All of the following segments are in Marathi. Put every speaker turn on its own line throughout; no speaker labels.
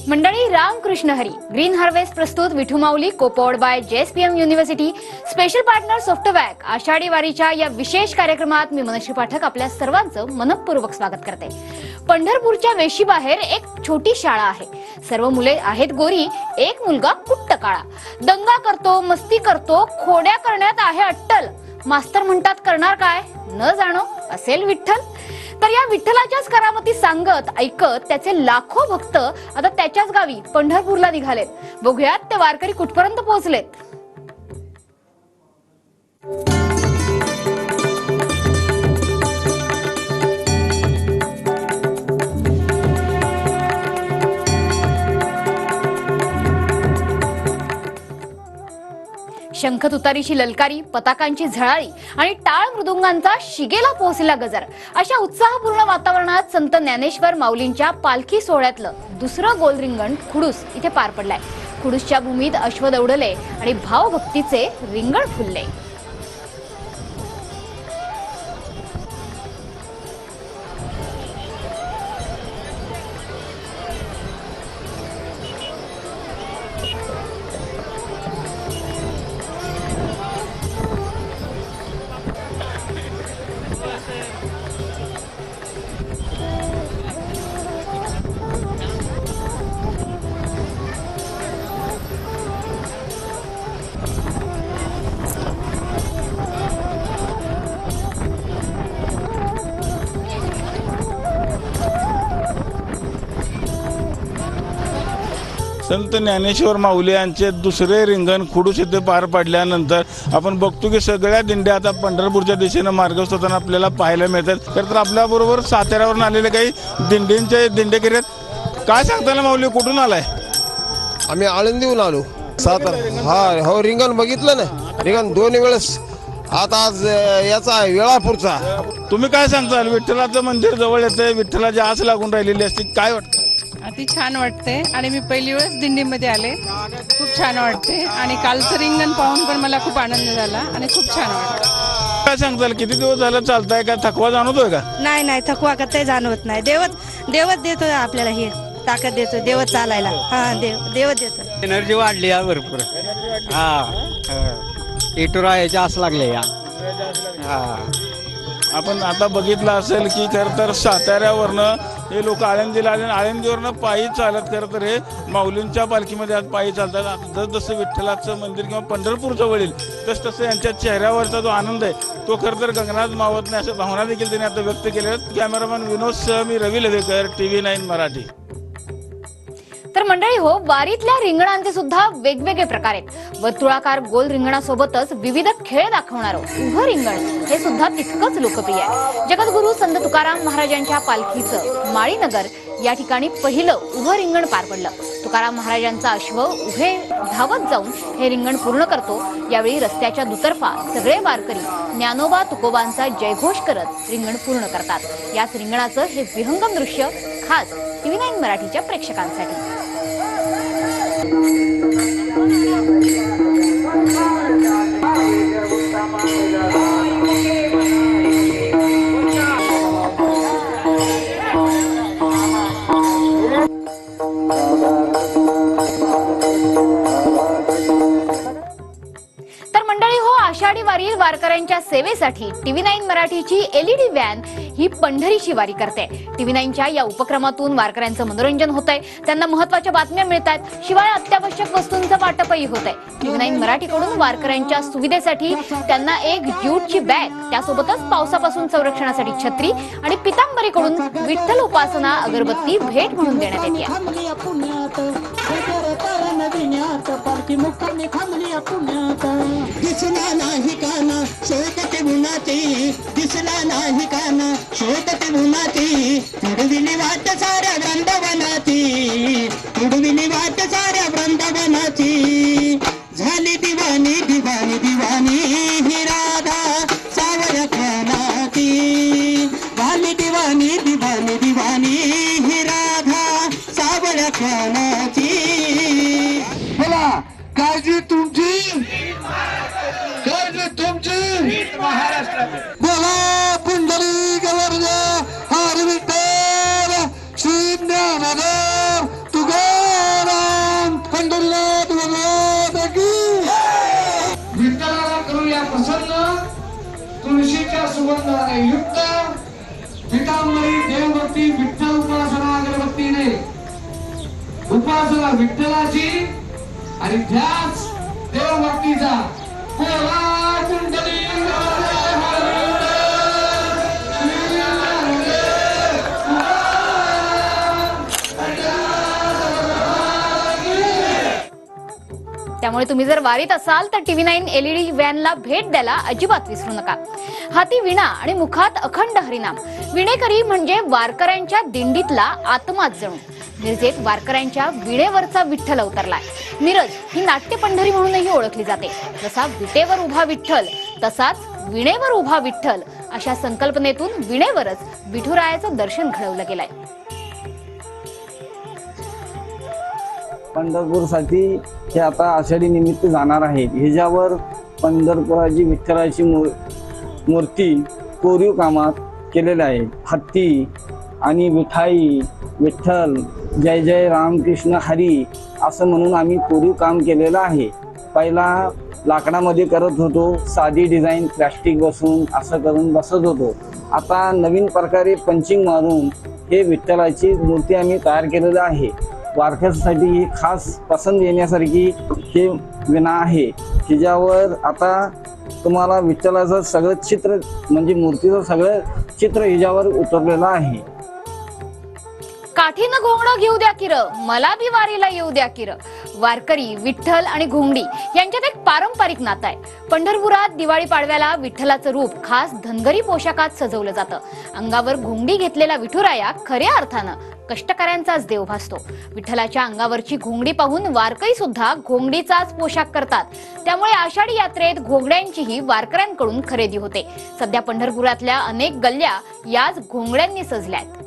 मंडळी, रामकृष्ण हरी. ग्रीन हार्वेस्ट प्रस्तुत Vithu Mauli, co powered by JSPM university, special partner Softback Ashadhi वारीच्या या विशेष कार्यक्रमात मी मनश्री पाठक आपल्या सर्वांचं मनपूर्वक स्वागत करते. पंढरपूरच्या वेशीबाहेर एक छोटी शाळा आहे. सर्व मुले आहेत गोरी, एक मुलगा कुट्ट काळा. दंगा करतो, मस्ती करतो, खोड्या करण्यात आहे अट्टल. मास्तर म्हणतात करणार काय, न जाणो असेल विठ्ठल. तर या विठ्ठलाच्याच करामती सांगत ऐकत त्याचे लाखो भक्त आता त्याच्याच गावी पंढरपूरला निघालेत. बघूयात ते वारकरी कुठपर्यंत पोहोचलेत. शंख तुतारीची ललकारी, पताकांची झळाळी आणि टाळ मृदुंगांचा शिगेला पोहोचलेला गजर, अशा उत्साहपूर्ण वातावरणात संत ज्ञानेश्वर माऊलींच्या पालखी सोहळ्यातलं दुसरं गोल रिंगण खुडूस इथे पार पडलाय. खुडूसच्या भूमीत अश्व दौडले आणि भावभक्तीचे रिंगण फुलले.
संत ज्ञानेश्वर माऊली यांचे दुसरे रिंगण खुडूस येथे पार पडल्यानंतर आपण बघतो की सगळ्या दिंड्या आता पंढरपूरच्या दिशेनं मार्गस्थ होताना आपल्याला पाहायला मिळतात. तर आपल्याबरोबर साताऱ्यावरून आलेले काही दिंडेकरी आहेत. काय सांगता ना माऊली, कुठून आलाय?
आम्ही आळंदीहून आलो. सातारा. हा हो, रिंगण बघितलं ना, रिंगण दोन्ही वेळेस. आता आज याचा वेळापूरचा.
तुम्ही काय सांगताल? विठ्ठलाचं मंदिर जवळ येतंय, विठ्ठलाची आस लागून राहिलेली असते, काय वाटतं?
अति छान वाटते आणि मी पहिली वेळेस दिंडीमध्ये आले. खूप छान वाटते आणि कालचं रिंगण पाहून पण मला खूप आनंद झाला आणि खूप छान वाटतं.
काय सांगताल, किती दिवस झालं चालताय, का थकवा जाणवतोय का?
नाही, थकवा का ते जाणवत नाही. देवच देतो आपल्याला, हे ताकद देतो देवच चालायला. हा, देवच देतो.
एनर्जी वाढली या भरपूर. इटूर याची आस लागले या.
आपण आता बघितलं असेल की खरं तर साताऱ्यावरनं हे लोक आळंदीला आले, आळंदीवरनं पायी चालत खरं तर हे माऊलींच्या पालखीमध्ये आज पायी चालतात. जसं विठ्ठलाचं मंदिर किंवा पंढरपूर जवळ येईल तसं यांच्या चेहऱ्यावरचा जो आनंद आहे तो खरं तर गगनात मावत नाही, अशा भावना देखील त्यांनी आता व्यक्त केल्या आहेत. कॅमेरामॅन विनोद सह मी रवी लवेकर, TV9 मराठी.
तर मंडळी हो, वारीतल्या रिंगणांचे सुद्धा वेगवेगळे प्रकार आहेत. वर्तुळाकार गोल रिंगणासोबतच विविध खेळ दाखवणारं उभं रिंगण हे सुद्धा तितकंच लोकप्रिय आहे. जगद्गुरू संत तुकाराम महाराजांच्या पालखीचं माळीनगर या ठिकाणी पहिलं उभं रिंगण पार पडलं. तुकाराम महाराजांचा अश्व उभे धावत जाऊन हे रिंगण पूर्ण करतो. यावेळी रस्त्याच्या दुतर्फा सगळे वारकरी ज्ञानोबा तुकोबांचा जयघोष करत रिंगण पूर्ण करतात. याच रिंगणाचं हे विहंगम दृश्य खास TV9 मराठीच्या प्रेक्षकांसाठी. तर मंडळी हो, आषाढी वारी वारकऱ्यांच्या सेवेसाठी TV9 मराठीची LED व्हॅन ही पंढरीची वारी करते. TV9च्या या उपक्रमातून वारकऱ्यांचं मनोरंजन होतंय, त्यांना महत्त्वाच्या बातम्या मिळतात, शिवाय अत्यावश्यक वस्तूंचं वाटपही होतंय. TV9 मराठीकडून वारकऱ्यांच्या सुविधेसाठी त्यांना एक ज्यूटची बॅग, त्यासोबतच पावसापासून संरक्षणासाठी छत्री आणि पितांबरीकडून विठ्ठल उपासना अगरबत्ती भेट म्हणून देण्यात येते.
दिसला नाही काना शोधते उन्हाती, दिसला नाही काना शोधते उन्हाती, उडविली वाट साऱ्या वृंदावनाची, उडविली वाट साऱ्या वृंदावनाची. झाली दिवानी दिवानी दिवानी ही राधा सावया खानाची, झाली दिवानी दिवानी दिवानी ही राधा सावया खानाची. बोला, काळजी तुमची, काळजी तुमची, बोला पुंडलिक वरद हरी विठ्ठल श्री ज्ञानदेव तुगा
सुगंधाने युक्त पितांबरी देवभक्ती विठ्ठल उपासना अगरबत्तीने उपासना विठ्ठलाची आणि त्याच देवभक्तीचा कोला कुंडली
त्यामुळे तुम्ही जर वारीत असाल तर TV9 LED व्हॅनला भेट द्यायला अजिबात विसरू नका. हाती विणा आणि मुखात अखंड हरिनाम. विणेकरी म्हणजे वारकऱ्यांच्या दिंडीतला आत्माच जणू. मिरजेत वारकऱ्यांच्या विणेवरचा विठ्ठल अवतरलाय. मिरज ही नाट्य पंढरी म्हणूनही ओळखली जाते. जसा विटेवर उभा विठ्ठल तसाच विणेवर उभा विठ्ठल अशा संकल्पनेतून विणेवरच विठुरायाचं दर्शन घडवलं गेलंय.
पंढरपूरसाठी हे आता आषाढी निमित्त जाणार आहेत. ह्याच्यावर पंढरपुराची विठ्ठलाची मूर्ती कोरीव कामात केलेली आहे. हत्ती आणि विठाई विठ्ठल जय जय रामकृष्ण हरी असं म्हणून आम्ही कोरीव काम केलेलं आहे. पहिला लाकडामध्ये करत होतो, साधी डिझाईन प्लॅस्टिक बसून असं करून बसत होतो. आता नवीन प्रकारे पंचिंग मारून हे विठ्ठलाची मूर्ती आम्ही तयार केलेलं आहे. वारकऱ्यांसाठी ही खास पसंत येण्यासारखी हे विणा आहे. हिच्यावर आता तुम्हाला विठ्ठलाचं सगळं चित्र म्हणजे मूर्तीचं सगळं चित्र हिच्यावर उतरलेलं आहे.
काठीनं घोंगडं घेऊ द्या किर, मला बी वारीला येऊ द्या किर. वारकरी, विठ्ठल आणि घोंगडी यांच्यात एक पारंपरिक नातं आहे. पंढरपुरात दिवाळी पाडव्याला विठ्ठलाचं रूप खास धनगरी पोशाखात सजवलं जातं. अंगावर घोंगडी घेतलेला विठुराया खऱ्या अर्थानं कष्टकऱ्यांचाच देव भासतो. विठ्ठलाच्या अंगावरची घोंगडी पाहून वारकरी सुद्धा घोंगडीचाच पोशाख करतात. त्यामुळे आषाढी यात्रेत घोंगड्यांचीही वारकऱ्यांकडून खरेदी होते. सध्या पंढरपुरातल्या अनेक गल्ल्या याच घोंगड्यांनी सजल्यात.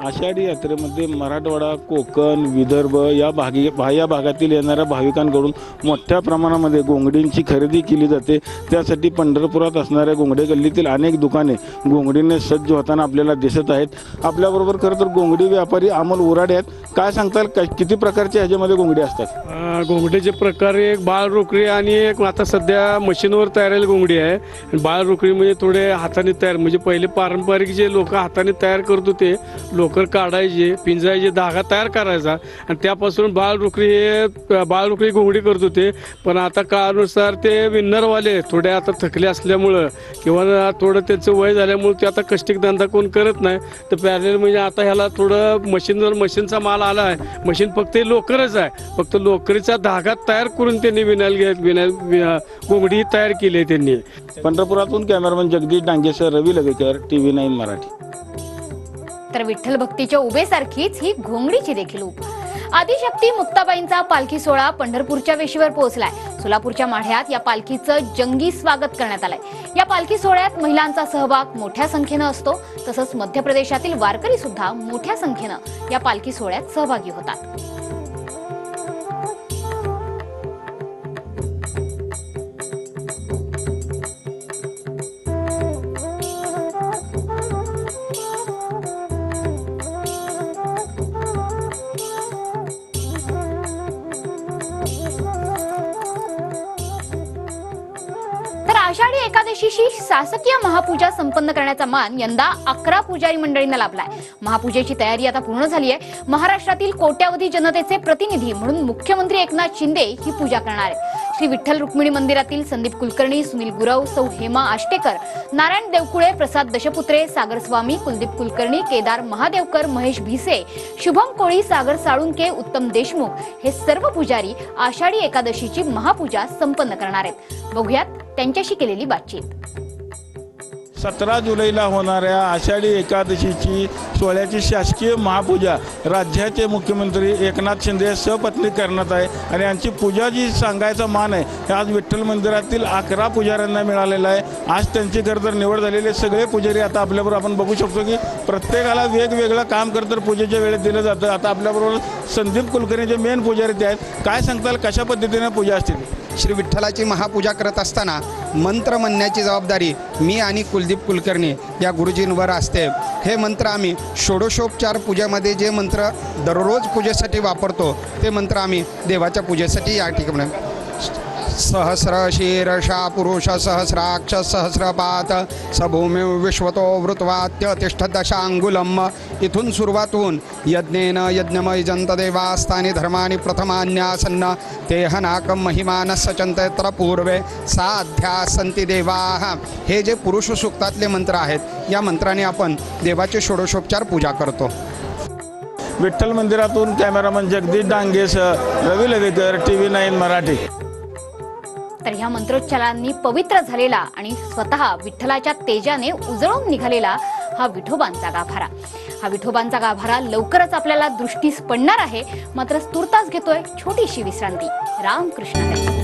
आषाढी यात्रेमध्ये मराठवाडा, कोकण, विदर्भ या बाह्य भागातील येणाऱ्या भाविकांकडून मोठ्या प्रमाणामध्ये घोंगडींची खरेदी केली जाते. त्यासाठी पंढरपुरात असणाऱ्या घोंगडे गल्लीतील अनेक दुकाने घोंगडीने सज्ज होताना आपल्याला दिसत आहेत. आपल्याबरोबर खरं तर घोंगडी व्यापारी अमोल उराडे आहेत. काय सांगताल, किती प्रकारचे ह्याच्यामध्ये घोंगडी असतात?
घोंगडीचे प्रकार एक बाळ रोकडी आणि एक आता सध्या मशीनवर तयार घोंगडी आहे. बाळ रोकडी म्हणजे थोडे हाताने तयार, म्हणजे पहिले पारंपरिक जे लोक हाताने तयार करत होते, लोकर काढायचे, पिंजायचे, धागा तयार करायचा आणि त्यापासून बाळ रोकडी घोंगडी करत होते. पण आता काळानुसार ते विन्नरवाले थोडे आता थकले असल्यामुळं किंवा थोडं त्यांचं वय झाल्यामुळे ते आता कष्टिक धंदा कोण करत नाही. तर पॅरेल म्हणजे आता ह्याला थोडं मशीनचा माल आला आहे. मशीन फक्त लोकरच आहे, फक्त लोकरीचा धागा तयार करून त्यांनी घोंगडी तयार केली आहे त्यांनी.
पंढरपुरातून कॅमेरामन जगदीश डांगेसह रवी लगेकर, TV9 मराठी.
तर विठ्ठल भक्तीच्या उभेसारखीच ही घोंगडीची देखील उभ. आदिशक्ती मुक्ताबाईंचा पालखी सोहळा पंढरपूरच्या वेशीवर पोहोचलाय. सोलापूरच्या माढ्यात या पालखीचं जंगी स्वागत करण्यात आलंय. या पालखी सोहळ्यात महिलांचा सहभाग मोठ्या संख्येनं असतो. तसंच मध्य प्रदेशातील वारकरी सुद्धा मोठ्या संख्येनं या पालखी सोहळ्यात सहभागी होतात. आषाढी एकादशीची शासकीय महापूजा संपन्न करण्याचा मान यंदा 11 पुजारी मंडळींना लाभलाय. महापूजेची तयारी आता पूर्ण झाली आहे. महाराष्ट्रातील कोट्यावधी जनतेचे प्रतिनिधी म्हणून मुख्यमंत्री एकनाथ शिंदे ही पूजा करणार आहेत. श्री विठ्ठल रुक्मिणी मंदिरातील संदीप कुलकर्णी, सुनील गुरव, सौ हेमा आष्टेकर, नारायण देवकुळे, प्रसाद दशपुत्रे, सागर स्वामी, कुलदीप कुलकर्णी, केदार महादेवकर, महेश भिसे, शुभम कोळी, सागर साळुंके, उत्तम देशमुख हे सर्व पुजारी आषाढी एकादशीची महापूजा संपन्न करणार आहेत. बघूयात त्यांच्याशी केलेली बातचीत.
17 जुलैला होणाऱ्या आषाढी एकादशीची सोहळ्याची शासकीय महापूजा राज्याचे मुख्यमंत्री एकनाथ शिंदे सपत्नीक करण्यात आहे आणि यांची पूजा जी सांगायचा मान आहे हे आज विठ्ठल मंदिरातील 11 पुजाऱ्यांना मिळालेला आहे. आज त्यांची खरं तर निवड झालेले सगळे पुजारी आता आपल्याबरोबर आपण बघू शकतो की प्रत्येकाला वेगवेगळं काम करतर पूजेच्या वेळेत दिलं जातं. आता आपल्याबरोबर संदीप कुलकर्णी जे मेन पुजारी ते आहेत. काय सांगताल, कशा पद्धतीने पूजा असतील?
श्री विठ्ठलाची महापूजा करत असताना मंत्र म्हणण्याची जबाबदारी मी आणि कुलदीप कुलकर्णी या गुरुजींवर असते. हे मंत्र आम्ही षोडशोपचार पूजेमध्ये जे मंत्र दररोज पूजेसाठी वापरतो ते मंत्र आम्ही देवाच्या पूजेसाठी या ठिकाणी सहस्र शीर्षा पुरुष सहस्राक्ष सहस्रपात स भूमी विश्वतो वृत्वात्य तिष्ठ दशांगुलम. इथून सुरुवात होऊन यज्ञेन यज्ञमय जंतदेवास्तानी धर्मानी प्रथमान्यासन्न तेहनाकम महिमानस चंतयत्र पूर्वे साध्या संती देवाः. हे जे पुरुष सूक्तातले मंत्र आहेत या मंत्राने आपण देवाचे षोडशोपचार पूजा करतो.
विठ्ठल मंदिरातून कॅमेरामन जगदीश डांगेसह रवी लवेकर, TV9 मराठी.
तर ह्या मंत्रोच्चारांनी पवित्र झालेला आणि स्वतः विठ्ठलाच्या तेजाने उजळून निघालेला हा विठोबांचा गाभारा. हा विठोबांचा गाभारा लवकरच आपल्याला दृष्टीस पडणार आहे. मात्र तूर्तास घेतोय छोटीशी विश्रांती. रामकृष्ण हरी.